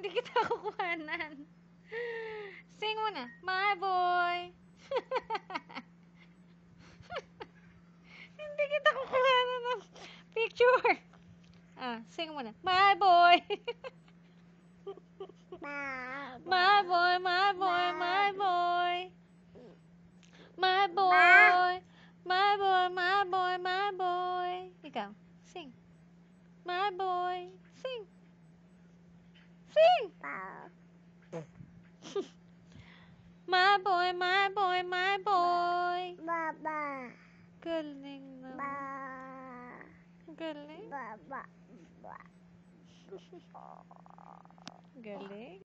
Hindi kita kukuhanan. Sing mo na. My boy. Hindi kita kukuhanan ng picture. Sing mo na. My boy. My boy, my boy, my boy. My boy. My boy, my boy, my boy. Ikaw, sing. My boy. Sing. Sing. My boy, my boy, my boy. Baba. Galing naman. Galing. Baba. Galing.